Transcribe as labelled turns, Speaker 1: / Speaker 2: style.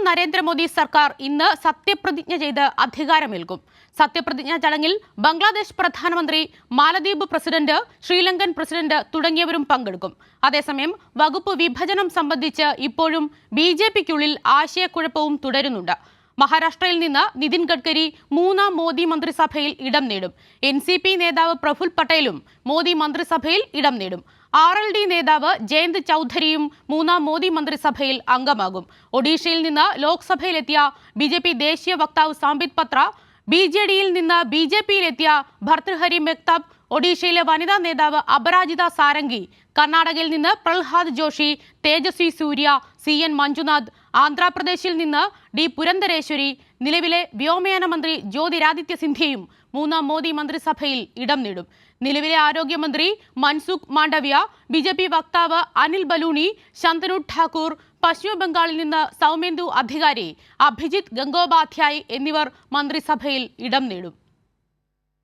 Speaker 1: നരേന്ദ്രമോദി സർക്കാർ ഇന്ന് സത്യപ്രതിജ്ഞ ചെയ്ത് അധികാരമേൽക്കും. സത്യപ്രതിജ്ഞാ ചടങ്ങിൽ ബംഗ്ലാദേശ് പ്രധാനമന്ത്രി, മാലദ്വീപ് പ്രസിഡന്റ്, ശ്രീലങ്കൻ പ്രസിഡന്റ് തുടങ്ങിയവരും പങ്കെടുക്കും. അതേസമയം വകുപ്പ് വിഭജനം സംബന്ധിച്ച് ഇപ്പോഴും BJPക്കുള്ളിൽ ആശയക്കുഴപ്പവും തുടരുന്നുണ്ട്. മഹാരാഷ്ട്രയിൽ നിന്ന് നിതിൻ ഗഡ്കരി മൂന്നാം മോദി മന്ത്രിസഭയിൽ ഇടം നേടും. NCP നേതാവ് പ്രഫുൽ പട്ടേലും മോദി മന്ത്രിസഭയിൽ ഇടം നേടും. RLD നേതാവ് ജയന്ത് ചൌധരിയും മൂന്നാം മോദി മന്ത്രിസഭയിൽ അംഗമാകും. ഒഡീഷയിൽ നിന്ന് ലോക്സഭയിലെത്തിയ BJP ദേശീയ വക്താവ് സാംബിത് പത്ര, BJDയിൽ നിന്ന് BJPയിലെത്തിയ ഭർതൃഹരി മെഹ്താബ്, ഒഡീഷയിലെ വനിതാ നേതാവ് അപരാജിത സാരംഗി, കർണാടകയിൽ നിന്ന് പ്രഹ്ലാദ് ജോഷി, തേജസ്വി സൂര്യ, CN മഞ്ജുനാഥ്, ആന്ധ്രാപ്രദേശിൽ നിന്ന് D പുരന്ദരേശ്വരി, നിലവിലെ വ്യോമയാന മന്ത്രി ജ്യോതിരാദിത്യ സിന്ധ്യയും മൂന്നാം മോദി മന്ത്രിസഭയിൽ ഇടം നേടും. നിലവിലെ ആരോഗ്യമന്ത്രി മൻസുഖ് മാണ്ഡവ്യ, BJP വക്താവ് അനിൽ ബലൂണി, ശന്തനു ഠാക്കൂർ, പശ്ചിമ ബംഗാളിൽ നിന്ന് സൗമേന്ദു അധികാരി, അഭിജിത്ത് ഗംഗോപാധ്യായ് എന്നിവർ മന്ത്രിസഭയിൽ ഇടം നേടും.